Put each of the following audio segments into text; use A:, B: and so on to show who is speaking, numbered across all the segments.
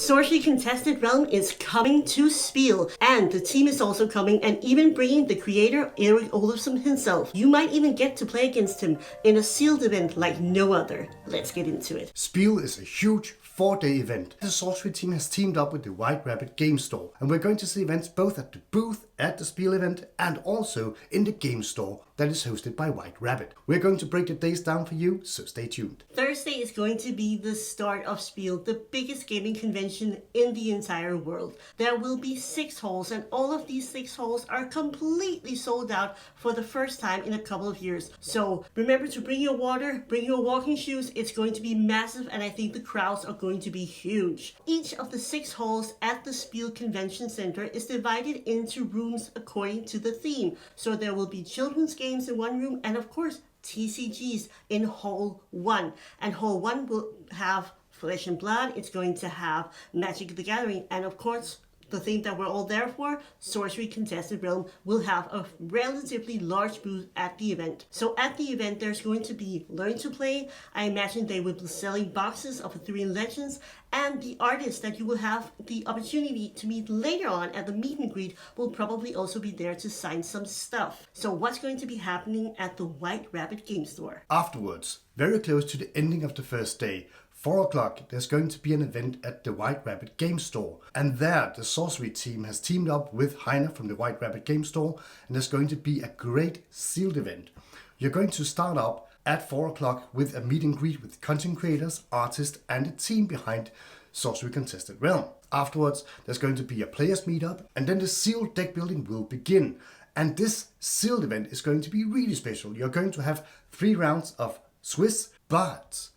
A: Sorcery Contested Realm is coming to Spiel, and the team is also coming and even bringing the creator Erik Olofsson himself. You might even get to play against him in a sealed event like no other. Let's get into it.
B: Spiel is a huge 4-day event. The Sorcery team has teamed up with the White Rabbit game store, and we're going to see events both at the booth at the Spiel event and also in the game store that is hosted by White Rabbit. We're going to break the days down for you, so stay tuned.
A: Thursday is going to be the start of Spiel, the biggest gaming convention in the entire world. There will be 6 halls, and all of these 6 halls are completely sold out for the first time in a couple of years. So remember to bring your water, bring your walking shoes. It's going to be massive, and I think the crowds are going to be huge. Each of the 6 halls at the Spiel Convention Center is divided into rooms according to the theme. So there will be children's games in one room, and of course TCGs in Hall 1. And Hall 1 will have Flesh and Blood, it's going to have Magic the Gathering, and of course the theme that we're all there for, Sorcery Contested Realm, will have a relatively large booth at the event. So at the event there's going to be Learn to Play. I imagine they will be selling boxes of Arthurian Legends, and the artists that you will have the opportunity to meet later on at the meet and greet will probably also be there to sign some stuff. So what's going to be happening at the White Rabbit game store?
B: Afterwards, very close to the ending of the first day, 4 o'clock, there's going to be an event at the White Rabbit game store. And there, the Sorcery team has teamed up with Heiner from the White Rabbit game store, and there's going to be a great sealed event. You're going to start up at 4 o'clock with a meet and greet with content creators, artists, and the team behind Sorcery Contested Realm. Afterwards, there's going to be a players meetup, and then the sealed deck building will begin. And this sealed event is going to be really special. You're going to have 3 rounds of Swiss, but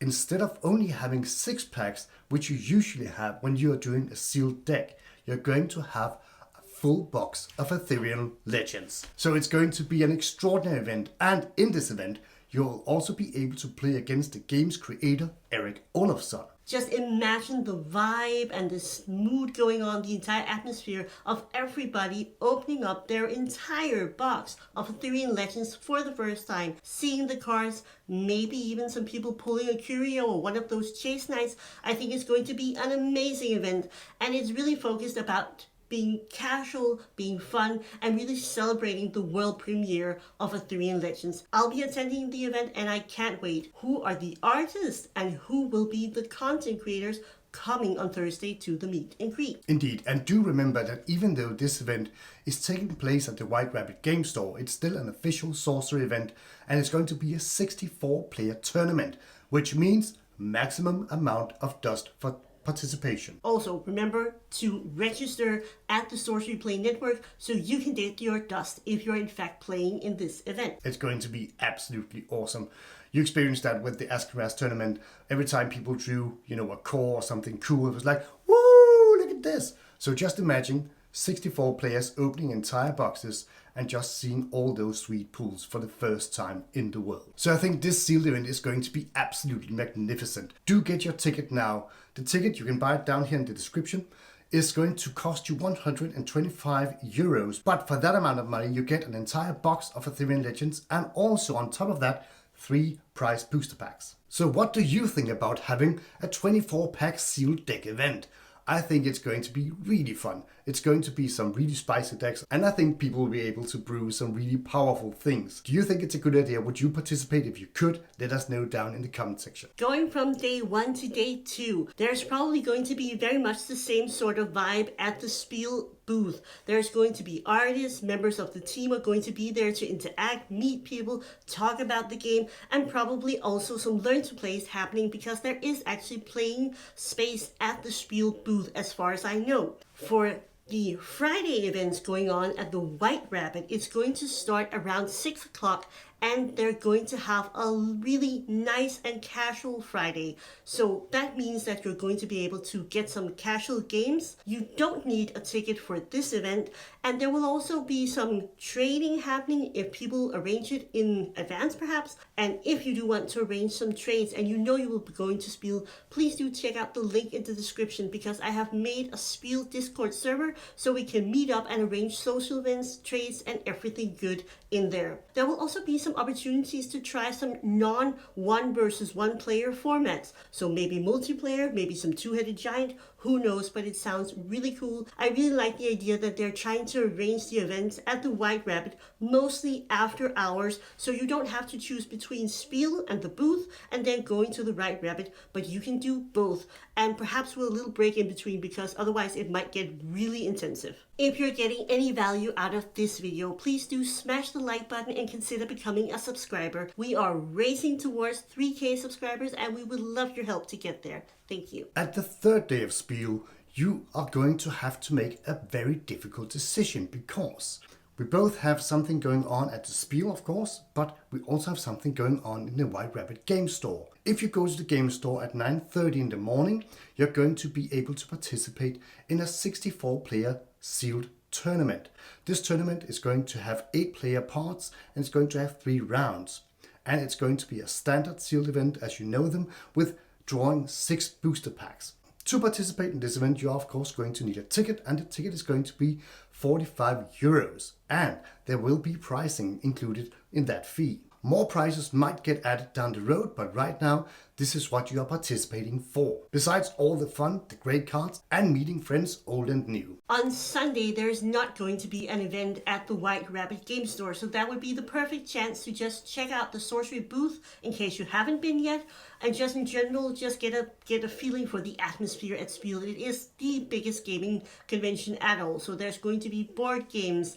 B: instead of only having 6 packs, which you usually have when you're doing a sealed deck, you're going to have a full box of Arthurian Legends. So it's going to be an extraordinary event, and in this event, you'll also be able to play against the game's creator, Erik Olofsson.
A: Just imagine the vibe and this mood going on, the entire atmosphere of everybody opening up their entire box of Arthurian Legends for the first time, seeing the cards, maybe even some people pulling a curio or one of those chase knights. I think it's going to be an amazing event, and it's really focused about being casual, being fun, and really celebrating the world premiere of Arthurian Legends. I'll be attending the event and I can't wait. Who are the artists and who will be the content creators coming on Thursday to the meet and greet?
B: Indeed, and do remember that even though this event is taking place at the White Rabbit game store, it's still an official sorcery event, and it's going to be a 64-player tournament, which means maximum amount of dust for participation.
A: Also, remember to register at the Sorcery Play Network so you can get your dust if you're in fact playing in this event.
B: It's going to be absolutely awesome. You experienced that with the Askras tournament. Every time people drew, a core or something cool, it was like, woo, look at this. So just imagine 64 players opening entire boxes and just seeing all those sweet pools for the first time in the world. So I think this sealed event is going to be absolutely magnificent. Do get your ticket now. The ticket, you can buy it down here in the description, is going to cost you 125 euros. But for that amount of money, you get an entire box of Arthurian Legends, and also on top of that, 3 prize booster packs. So what do you think about having a 24-pack sealed deck event? I think it's going to be really fun. It's going to be some really spicy decks, and I think people will be able to brew some really powerful things. Do you think it's a good idea? Would you participate? If you could, let us know down in the comment section.
A: Going from day 1 to day 2, there's probably going to be very much the same sort of vibe at the Spiel booth. There's going to be artists, members of the team are going to be there to interact, meet people, talk about the game, and probably also some learn to plays happening, because there is actually playing space at the Spiel booth as far as I know. For the Friday events going on at the White Rabbit, it's going to start around 6 o'clock, and they're going to have a really nice and casual Friday. So that means that you're going to be able to get some casual games. You don't need a ticket for this event, and there will also be some trading happening if people arrange it in advance perhaps. And if you do want to arrange some trades and you know you will be going to Spiel, please do check out the link in the description, because I have made a Spiel Discord server so we can meet up and arrange social events, trades, and everything good in there. There will also be some some opportunities to try some non-one versus one player formats. So maybe multiplayer, maybe some two-headed giant, who knows, but it sounds really cool. I really like the idea that they're trying to arrange the events at the White Rabbit mostly after hours, so you don't have to choose between Spiel and the booth and then going to the White Rabbit, but you can do both, and perhaps with a little break in between, because otherwise it might get really intensive. If you're getting any value out of this video, please do smash the like button and consider becoming a subscriber. We are racing towards 3K subscribers and we would love your help to get there. Thank you.
B: At the third day of Spiel, you are going to have to make a very difficult decision, because we both have something going on at the Spiel, of course, but we also have something going on in the White Rabbit game store. If you go to the game store at 9:30 in the morning, you're going to be able to participate in a 64-player sealed tournament. This tournament is going to have 8-player parts and it's going to have 3 rounds. And it's going to be a standard sealed event as you know them, with drawing 6 booster packs. To participate in this event, you're of course going to need a ticket, and the ticket is going to be 45 euros. And there will be pricing included in that fee. More prizes might get added down the road, but right now, this is what you are participating for. Besides all the fun, the great cards, and meeting friends old and new.
A: On Sunday, there's not going to be an event at the White Rabbit game store, so that would be the perfect chance to just check out the Sorcery booth in case you haven't been yet, and just in general, just get a feeling for the atmosphere at Spiel. It is the biggest gaming convention at all, so there's going to be board games,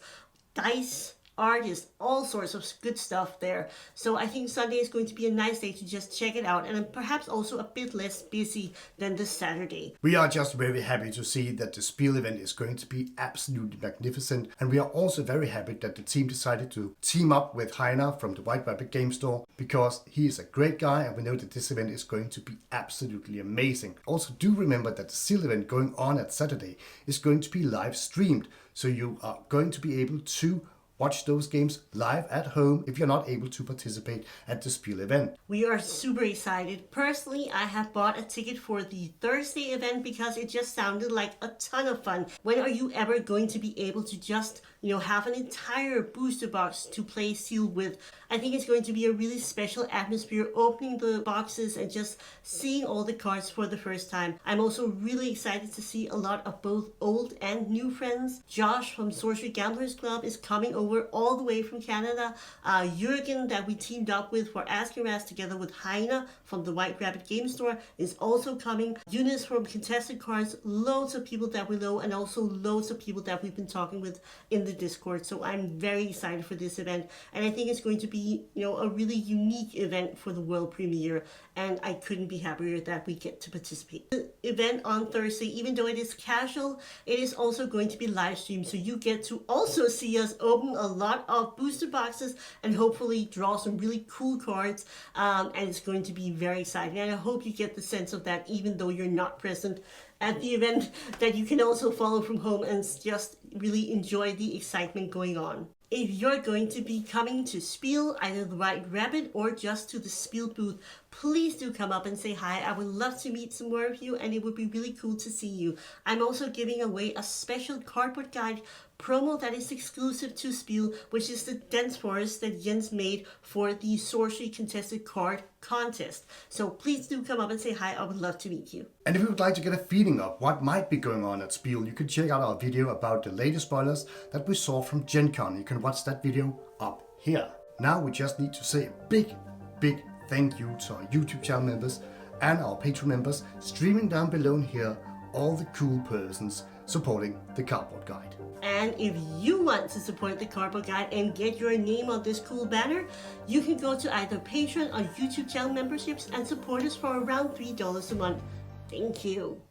A: dice, artists, all sorts of good stuff there. So I think Sunday is going to be a nice day to just check it out, and perhaps also a bit less busy than this Saturday.
B: We are just very happy to see that the Spiel event is going to be absolutely magnificent, and we are also very happy that the team decided to team up with Heiner from the White Rabbit game store, because he is a great guy and we know that this event is going to be absolutely amazing. Also, do remember that the Seal event going on at Saturday is going to be live streamed, so you are going to be able to watch those games live at home if you're not able to participate at the Spiel event.
A: We are super excited. Personally, I have bought a ticket for the Thursday event because it just sounded like a ton of fun. When are you ever going to be able to just, have an entire booster box to play Seal with? I think it's going to be a really special atmosphere, opening the boxes and just seeing all the cards for the first time. I'm also really excited to see a lot of both old and new friends. Josh from Sorcery Gamblers Club is coming over all the way from Canada. Jürgen, that we teamed up with for Asking Ras together with Heine from the White Rabbit game store, is also coming. Eunice from Contested Cards, loads of people that we know, and also loads of people that we've been talking with in the Discord. So I'm very excited for this event, and I think it's going to be a really unique event for the world premiere, and I couldn't be happier that we get to participate. The event on Thursday, even though it is casual, it is also going to be live streamed, so you get to also see us open a lot of booster boxes and hopefully draw some really cool cards, and it's going to be very exciting, and I hope you get the sense of that even though you're not present at the event, that you can also follow from home and just really enjoy the excitement going on. If you're going to be coming to Spiel, either the White Rabbit or just to the Spiel booth, please do come up and say hi. I would love to meet some more of you, and it would be really cool to see you. I'm also giving away a special cardboard guide promo that is exclusive to Spiel, which is the dense forest that Jens made for the Sorcery Contested Card contest. So please do come up and say hi. I would love to meet you.
B: And if you would like to get a feeling of what might be going on at Spiel, you can check out our video about the latest spoilers that we saw from Gen Con. You can watch that video up here. Now we just need to say a big thank you to our YouTube channel members and our Patreon members, streaming down below here, all the cool persons supporting the cardboard guide.
A: And if you want to support the Cardboard Guide and get your name on this cool banner, you can go to either Patreon or YouTube channel memberships and support us for around $3 a month. Thank you.